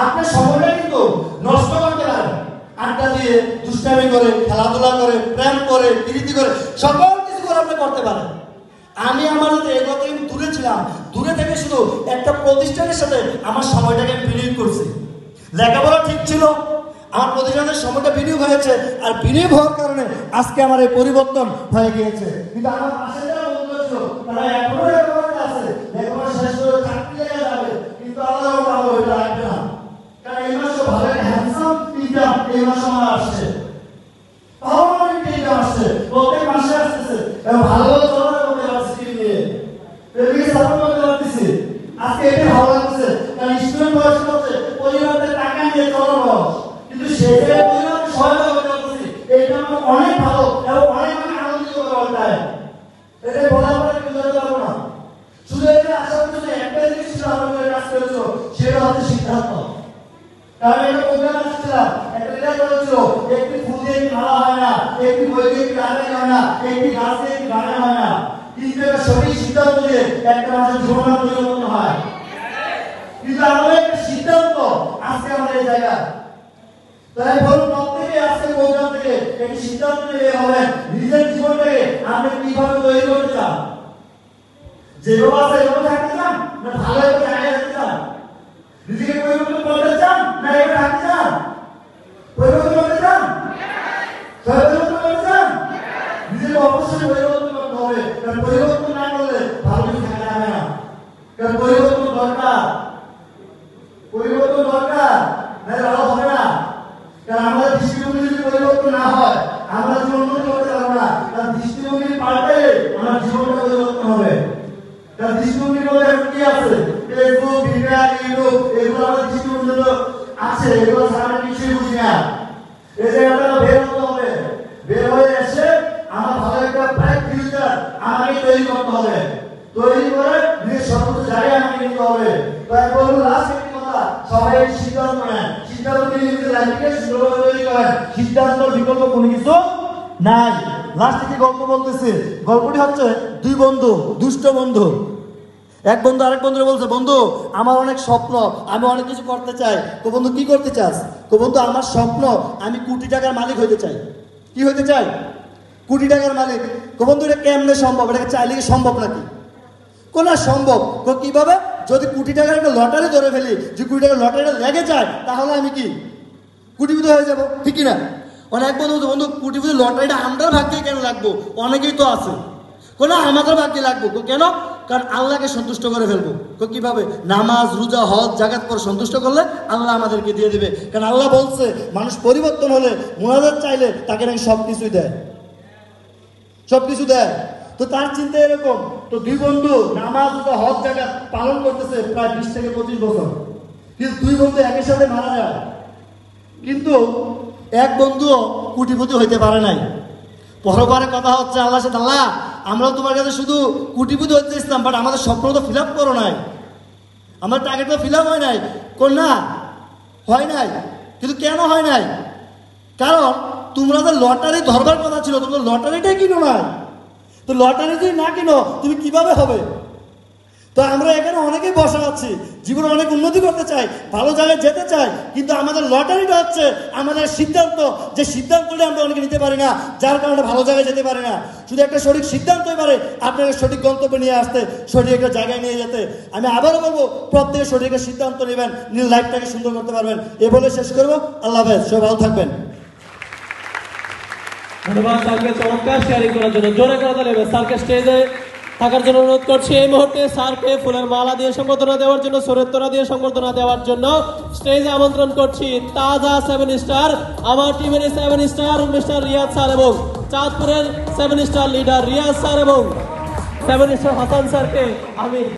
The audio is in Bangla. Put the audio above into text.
আপনার সময়টা কিন্তু নষ্ট করতে পারেন। আড্ডা দিয়ে দুষ্টামি করে, খেলাধুলা করে, প্রেম করে, প্রীতি করে, সকল কিছু করে আপনি করতে পারেন। আমি আমার এগোতেই দূরে ছিলাম, দূরে থেকে শুধু একটা প্রতিষ্ঠানের সাথে আমার সময়টাকে বিনিয়োগ করছি। লেখাপড়া ঠিক ছিল, আমার প্রতিষ্ঠানের সময়টা বিনিয়োগ হয়েছে, আর বিনিয়োগ হওয়ার কারণে আজকে আমার এই পরিবর্তন হয়ে গিয়েছে। কিন্তু আমার পাশে যারা বন্ধু ছিল তারা এখনো লেখাপড়া আছে, লেখাপড়া শেষ করে চাকরি লেগে যাবে, কিন্তু আল্লাহ ভালো ওইটা রাখবে না। কারণ এই মাসে ভালো একটা হ্যান্ডসাম ইনকাম এই মাসে আমার আসছে, ভালো একটা ইনকাম আসছে, প্রত্যেক মাসে আসতেছে এবং ভালো চলাফেরা করতে পারছি নিয়ে এদিকে সাপোর্ট করতে পারতেছি। আজকে এটা ভালো লাগছে, কারণ স্টুডেন্ট বয়স হচ্ছে পরিবারের টাকা নিয়ে চলার বয়স, কিন্তু সেটা পরিবারকে সহায়তা করতে পারতেছি, এটা আমার অনেক ভালো এবং অনেক আনন্দিত করে। এটা বলার পরে কেউ ধরতে পারবো না। শুধু এটা আশা করছি একটা জিনিস ছিল আমাদের কাজ করেছিল, সেটা হচ্ছে সিদ্ধান্ত। কারণ এটা প্রোগ্রাম আসছিলাম, একটা লিডার বলেছিল একটি ফুল দিয়ে মারা হয় না, একটি বই দিয়ে গানে হয় না, একটি গাছ দিয়ে গানে হয় না, কিন্তু একটা সঠিক সিদ্ধান্ত দিয়ে একটা মানুষের জীবন পরিবর্তন হয়। কিন্তু আমাদের একটা সিদ্ধান্ত আজকে আমাদের এই জায়গা, তাই বলুন প্রত্যেকে আজকে প্রোগ্রাম থেকে একটি সিদ্ধান্ত নিয়ে হবে নিজের জীবনটাকে আপনি কিভাবে তৈরি করতে চান। যেভাবে আছে এভাবে থাকতে চান, না ভালো একটা জায়গায় যেতে চান, নিজেকে পরিবর্তন করতে চান, না এটা থাকতে চান, পরিবর্তন করতে চান, পরিবর্তন করতে চান, নিজেকে অবশ্যই পরিবর্তন করতে হবে। কারণ পরিবর্তন না করলে ভালো কিছু থাকা যাবে না। কারণ পরিবর্তন দরকার, পরিবর্তন দরকার, নাহলে ভালো হবে না। কারণ আমাদের দৃষ্টিভঙ্গি যদি পরিবর্তন না হয় আমরা জীবন উন্নতি করতে পারবো না। কারণ দৃষ্টিভঙ্গি পাল্টালে আমার জীবনটা পরিবর্তন হবে। কারণ দৃষ্টিভঙ্গির মধ্যে কি আছে, ফেসবুক, ভিডিও, ইউটিউব, এগুলো আমাদের দৃষ্টিভঙ্গি আছে, এগুলো ছাড়া কিছুই বুঝি না। এই জায়গাটা বের হতে হবে, বের হয়ে এসে আমার ভালো একটা ব্রাইট ফিউচার আমাকে তৈরি করতে হবে, তৈরি করে নিজের সর্বোচ্চ জায়গায় আমাকে নিতে হবে। তাই বলবো লাস্ট একটি কথা, সবাই সিদ্ধান্ত নেন, সিদ্ধান্ত নিয়ে নিজের লাইফকে সুন্দরভাবে তৈরি করেন। সিদ্ধান্ত বিকল্প কোনো কিছু নাই। লাস্ট থেকে গল্প বলতেছি, গল্পটি হচ্ছে দুই বন্ধু, দুষ্ট বন্ধু। এক বন্ধু আরেক বন্ধুকে বলছে, বন্ধু আমার অনেক স্বপ্ন, আমি অনেক কিছু করতে চাই। তো বন্ধু কি করতে চাস? তো বন্ধু আমার স্বপ্ন আমি কোটি টাকার মালিক হইতে চাই। কি হইতে চাই? কোটি টাকার মালিক। তো বন্ধু এটা কেমনে সম্ভব? এটাকে চাইলে কি সম্ভব নাকি? কোন সম্ভব? কিভাবে? যদি কোটি টাকার একটা লটারি ধরে ফেলি, যে কোটি টাকার লটারিটা লেগে যায় তাহলে আমি কি কোটিপতি হয়ে যাবো, ঠিক কিনা? অনেক বন্ধু বন্ধু কোটিপতি লটারিটা আমরা ভাগ্যে কেন লাগবো? অনেকেই তো আছে, কোনো আমাদের ভাগ্যে লাগবো কেন? কারণ আল্লাহকে সন্তুষ্ট করে ফেলবো। কিভাবে? নামাজ, রোজা, হজ, জাকাত করে সন্তুষ্ট করলে আল্লাহ আমাদেরকে দিয়ে দিবে। কারণ আল্লাহ বলছে মানুষ পরিবর্তন হলে, মুনাজাত চাইলে তাকে নাকি সবকিছুই দেয়, সবকিছু দেয়। তো তার চিন্তা এরকম। তো দুই বন্ধু নামাজ, রোজা, হজ, জাকাত পালন করতেছে প্রায় 20 থেকে 25 বছর, কিন্তু দুই বন্ধু একই সাথে মারা যায়। কিন্তু এক বন্ধুও কোটিপতি হইতে পারে নাই। পরবারে কথা হচ্ছে আল্লাহর সাথে, আল্লাহ আমরা তোমার কাছে শুধু কোটিপতি হতে চেয়েছিলাম, বাট আমাদের স্বপ্ন তো ফিল আপ করো নাই, আমার টার্গেট তো ফিল আপ হয় নাই। কোন না হয় নাই। কিন্তু কেন হয় নাই? কারণ তোমরা যে লটারি ধরবার কথা ছিল, তোমরা লটারিটাই কিনো না। তো লটারি যদি না কিনো তুমি কিভাবে হবে? তো আমরা এখানে অনেকেই বসা আছি, জীবনে অনেক উন্নতি করতে চাই, ভালো জায়গায় যেতে চাই, কিন্তু আমাদের লটারিটা হচ্ছে আমাদের সিদ্ধান্ত, যে সিদ্ধান্তটা আমরা অনেকে নিতে পারি না, যার কারণে ভালো জায়গায় যেতে পারি না। শুধু একটা সঠিক সিদ্ধান্তই পারে আপনাকে সঠিক গন্তব্যে নিয়ে আসতে, সঠিক একটা জায়গায় নিয়ে যেতে। আমি আবারও বলবো, প্রত্যেকে সঠিক একটা সিদ্ধান্ত নেবেন, নিজের লাইফটাকে সুন্দর করতে পারবেন। এ বলে শেষ করবো। আল্লাহ হাফেজ, সবাই ভালো থাকবেন। ধন্যবাদ স্যারকে চমৎকার শেয়ারিং করার জন্য। জোরে করে তাহলে স্যারকে স্টেজে থাকার জন্য অনুরোধ করছি। এই মুহূর্তে স্যারকে ফুলের মালা দিয়ে সংবর্ধনা দেওয়ার জন্য, সরেত্তরা দিয়ে সংবর্ধনা দেওয়ার জন্য স্টেজে আমন্ত্রণ করছি তাজা 7 স্টার, আমার টিমের 7 স্টার মিস্টার রিয়াজ স্যার এবং চাঁদপুরের 7 স্টার লিডার রিয়াজ স্যার এবং 7 স্টার হাসান স্যারকে আমি